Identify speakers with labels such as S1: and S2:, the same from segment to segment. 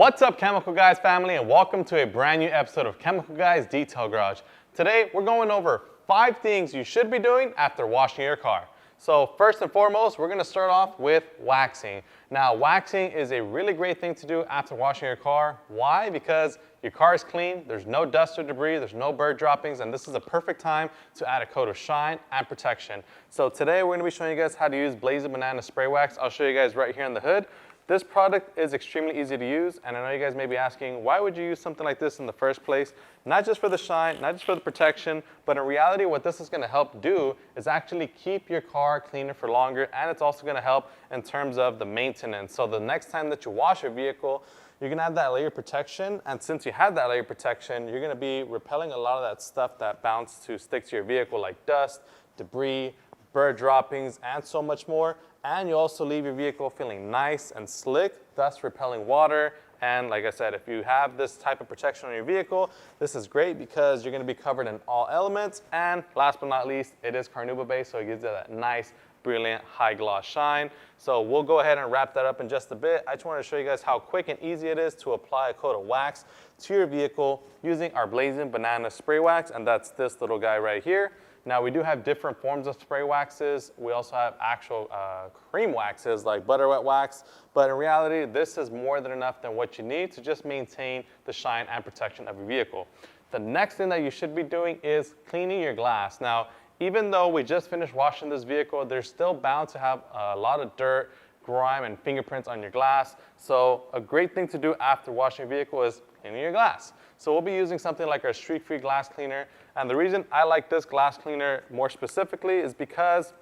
S1: What's up, Chemical Guys family, and welcome to a brand new episode of Chemical Guys Detail Garage. Today, we're going over 5 things you should be doing after washing your car. So first and foremost, we're gonna start off with waxing. Now, waxing is a really great thing to do after washing your car. Why? Because your car is clean, there's no dust or debris, there's no bird droppings, and this is a perfect time to add a coat of shine and protection. So today, we're gonna be showing you guys how to use Blazin Banana Spray Wax. I'll show you guys right here in the hood. This product is extremely easy to use, and I know you guys may be asking, why would you use something like this in the first place? Not just for the shine, not just for the protection, but in reality, what this is gonna help do is actually keep your car cleaner for longer, and it's also gonna help in terms of the maintenance. So the next time that you wash your vehicle, you're gonna have that layer of protection, and since you have that layer of protection, you're gonna be repelling a lot of that stuff that bounce to stick to your vehicle, like dust, debris, bird droppings, and so much more. And you also leave your vehicle feeling nice and slick, thus repelling water. And like I said, if you have this type of protection on your vehicle, this is great because you're gonna be covered in all elements. And last but not least, it is carnauba based, so it gives you that nice, brilliant, high gloss shine. So we'll go ahead and wrap that up in just a bit. I just wanted to show you guys how quick and easy it is to apply a coat of wax to your vehicle using our Blazin Banana Spray Wax, and that's this little guy right here. Now, we do have different forms of spray waxes. We also have actual cream waxes like butter wet wax, but in reality, this is more than enough than what you need to just maintain the shine and protection of your vehicle. The next thing that you should be doing is cleaning your glass. Now, even though we just finished washing this vehicle, there's still bound to have a lot of dirt, grime, and fingerprints on your glass. So a great thing to do after washing your vehicle is cleaning your glass. So we'll be using something like our streak-free glass cleaner. And the reason I like this glass cleaner more specifically is because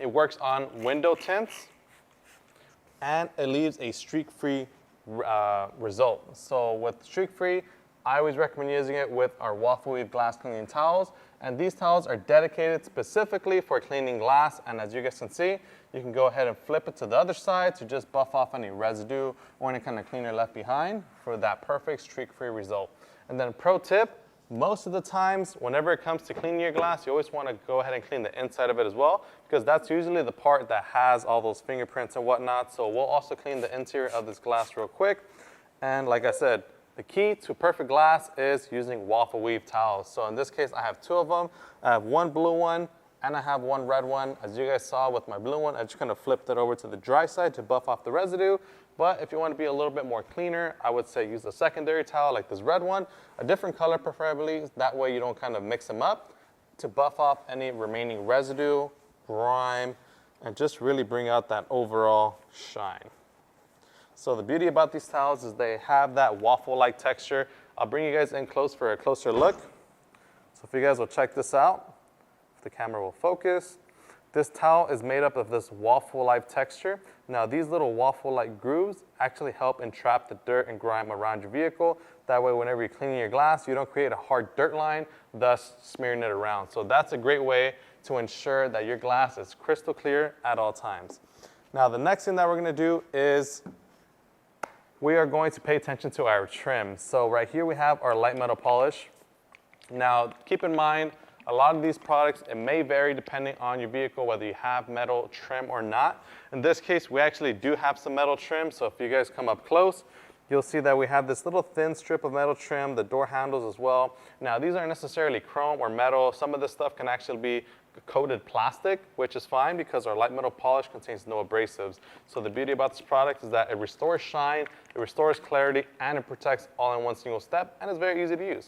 S1: it works on window tints and it leaves a streak-free result. So with streak-free, I always recommend using it with our waffle weave glass cleaning towels. And these towels are dedicated specifically for cleaning glass. And as you guys can see, you can go ahead and flip it to the other side to just buff off any residue or any kind of cleaner left behind for that perfect streak-free result. And then pro tip, most of the times, whenever it comes to cleaning your glass, you always want to go ahead and clean the inside of it as well, because that's usually the part that has all those fingerprints and whatnot. So we'll also clean the interior of this glass real quick. And like I said, the key to perfect glass is using waffle weave towels. So in this case, I have 2 of them. I have one blue one, and I have one red one. As you guys saw with my blue one, I just kind of flipped it over to the dry side to buff off the residue. But if you want to be a little bit more cleaner, I would say use a secondary towel like this red one, a different color preferably. That way you don't kind of mix them up to buff off any remaining residue, grime, and just really bring out that overall shine. So the beauty about these towels is they have that waffle-like texture. I'll bring you guys in close for a closer look. So if you guys will check this out, if the camera will focus. This towel is made up of this waffle-like texture. Now, these little waffle-like grooves actually help entrap the dirt and grime around your vehicle. That way, whenever you're cleaning your glass, you don't create a hard dirt line, thus smearing it around. So that's a great way to ensure that your glass is crystal clear at all times. Now, the next thing that we're gonna do is we are going to pay attention to our trim. So right here, we have our light metal polish. Now, keep in mind, a lot of these products, it may vary depending on your vehicle, whether you have metal trim or not. In this case, we actually do have some metal trim, so if you guys come up close, you'll see that we have this little thin strip of metal trim, the door handles as well. Now, these aren't necessarily chrome or metal. Some of this stuff can actually be coated plastic, which is fine because our light metal polish contains no abrasives. So the beauty about this product is that it restores shine, it restores clarity, and it protects all in one single step, and it's very easy to use.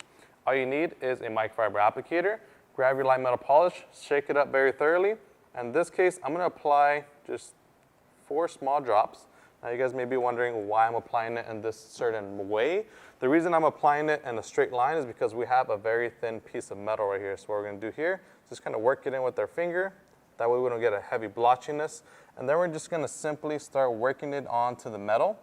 S1: All you need is a microfiber applicator. Grab your light metal polish, shake it up very thoroughly. In this case, I'm gonna apply just 4 small drops. Now you guys may be wondering why I'm applying it in this certain way. The reason I'm applying it in a straight line is because we have a very thin piece of metal right here. So what we're gonna do here is just kind of work it in with our finger. That way we don't get a heavy blotchiness. And then we're just gonna simply start working it onto the metal.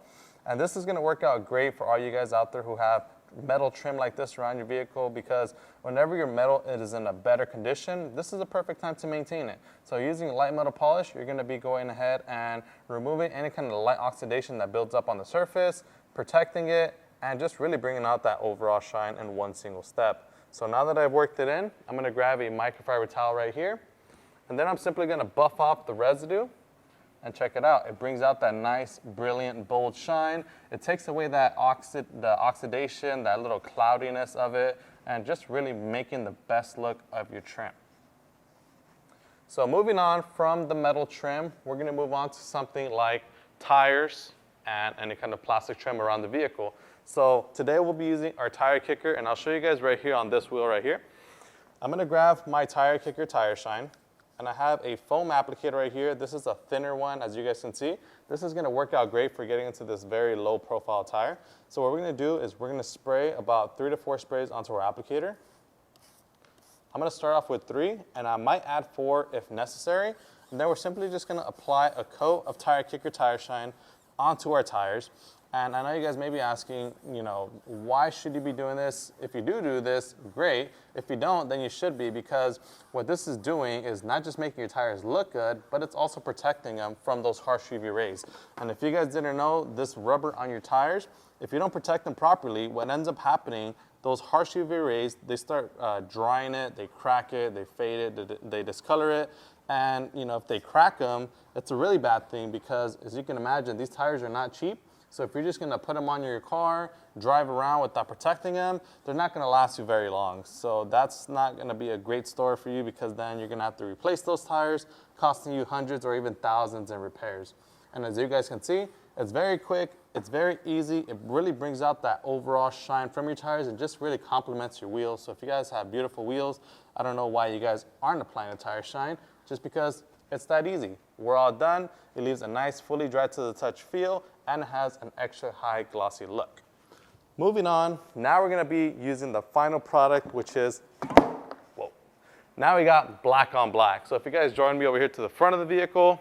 S1: And this is gonna work out great for all you guys out there who have metal trim like this around your vehicle, because whenever your metal is in a better condition, this is a perfect time to maintain it. So using light metal polish, you're going to be going ahead and removing any kind of light oxidation that builds up on the surface, protecting it, and just really bringing out that overall shine in one single step. So now that I've worked it in, I'm going to grab a microfiber towel right here, and then I'm simply going to buff off the residue And check it out, it brings out that nice, brilliant, bold shine. It takes away that the oxidation, that little cloudiness of it, and just really making the best look of your trim. So moving on from the metal trim, we're gonna move on to something like tires and any kind of plastic trim around the vehicle. So today we'll be using our tire kicker, and I'll show you guys right here on this wheel right here. I'm gonna grab my tire kicker tire shine, and I have a foam applicator right here. This is a thinner one, as you guys can see. This is gonna work out great for getting into this very low profile tire. So what we're gonna do is we're gonna spray about 3 to 4 sprays onto our applicator. I'm gonna start off with 3, and I might add 4 if necessary. And then we're simply just gonna apply a coat of tire kicker tire shine onto our tires. And I know you guys may be asking, why should you be doing this? If you do this, great. If you don't, then you should be, because what this is doing is not just making your tires look good, but it's also protecting them from those harsh UV rays. And if you guys didn't know, this rubber on your tires, if you don't protect them properly, what ends up happening, those harsh UV rays, they start drying it, they crack it, they fade it, they discolor it. And if they crack them, it's a really bad thing, because as you can imagine, these tires are not cheap. So if you're just gonna put them on your car, drive around without protecting them, they're not gonna last you very long. So that's not gonna be a great story for you, because then you're gonna have to replace those tires, costing you hundreds or even thousands in repairs. And as you guys can see, it's very quick, it's very easy, it really brings out that overall shine from your tires and just really complements your wheels. So if you guys have beautiful wheels, I don't know why you guys aren't applying a tire shine, just because it's that easy. We're all done. It leaves a nice, fully dry to the touch feel, and it has an extra high glossy look. Moving on, now we're gonna be using the final product, which is, now we got black on black. So if you guys join me over here to the front of the vehicle,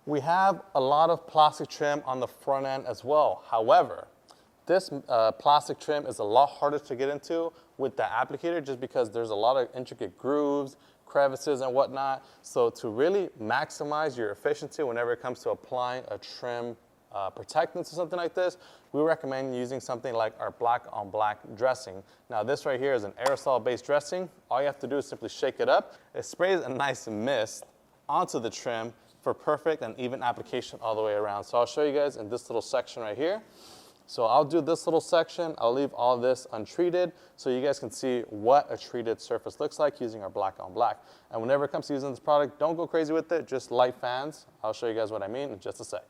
S1: we have a lot of plastic trim on the front end as well. However, this plastic trim is a lot harder to get into with the applicator, just because there's a lot of intricate grooves, crevices and whatnot. So to really maximize your efficiency whenever it comes to applying a trim protectant to something like this, we recommend using something like our black on black dressing. Now this right here is an aerosol based dressing. All you have to do is simply shake it up. It sprays a nice mist onto the trim for perfect and even application all the way around. So I'll show you guys in this little section right here. So I'll do this little section. I'll leave all this untreated so you guys can see what a treated surface looks like using our black on black. And whenever it comes to using this product, don't go crazy with it, just light fans. I'll show you guys what I mean in just a sec.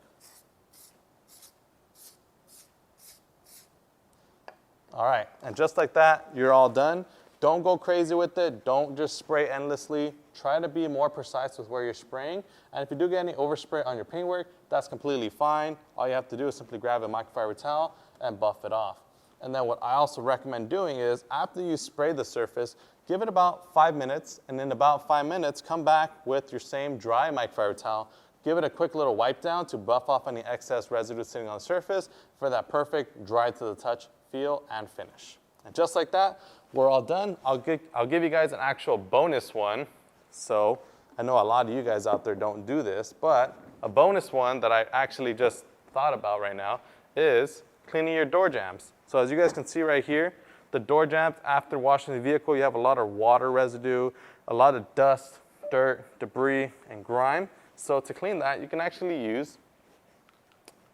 S1: All right, and just like that, you're all done. Don't go crazy with it. Don't just spray endlessly. Try to be more precise with where you're spraying. And if you do get any overspray on your paintwork, that's completely fine. All you have to do is simply grab a microfiber towel and buff it off. And then what I also recommend doing is, after you spray the surface, give it about 5 minutes, and in about 5 minutes, come back with your same dry microfiber towel. Give it a quick little wipe down to buff off any excess residue sitting on the surface for that perfect dry to the touch feel and finish. And just like that, we're all done. I'll give you guys an actual bonus one. So I know a lot of you guys out there don't do this, but a bonus one that I actually just thought about right now is cleaning your door jambs. So as you guys can see right here, the door jambs, after washing the vehicle, you have a lot of water residue, a lot of dust, dirt, debris, and grime. So to clean that, you can actually use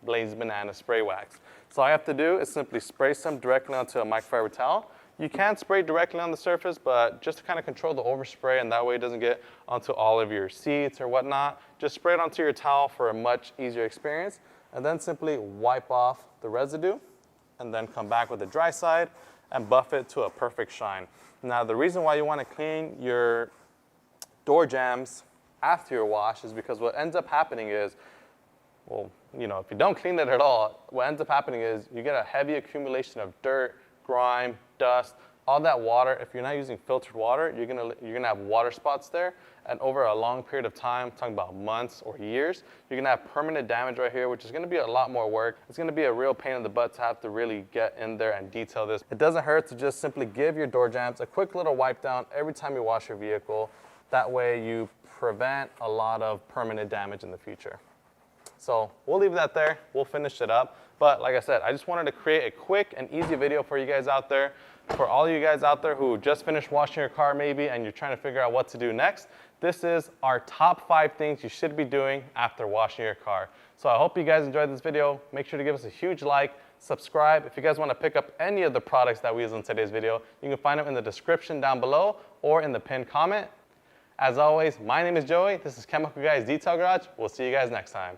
S1: Blazin Banana Spray Wax. So all I have to do is simply spray some directly onto a microfiber towel. You can spray directly on the surface, but just to kind of control the overspray, and that way it doesn't get onto all of your seats or whatnot, just spray it onto your towel for a much easier experience, and then simply wipe off the residue, and then come back with the dry side and buff it to a perfect shine. Now the reason why you want to clean your door jambs after your wash is because what ends up happening is, well, if you don't clean it at all, what ends up happening is you get a heavy accumulation of dirt, grime, dust, all that water. If you're not using filtered water, you're gonna have water spots there, and over a long period of time, talking about months or years, you're gonna have permanent damage right here, which is gonna be a lot more work. It's gonna be a real pain in the butt to have to really get in there and detail this. It doesn't hurt to just simply give your door jambs a quick little wipe down every time you wash your vehicle. That way you prevent a lot of permanent damage in the future. So we'll leave that there. We'll finish it up. But like I said, I just wanted to create a quick and easy video for you guys out there. For all you guys out there who just finished washing your car maybe and you're trying to figure out what to do next, this is our top 5 things you should be doing after washing your car. So I hope you guys enjoyed this video. Make sure to give us a huge like, subscribe. If you guys want to pick up any of the products that we use in today's video, you can find them in the description down below or in the pinned comment. As always, my name is Joey. This is Chemical Guys Detail Garage. We'll see you guys next time.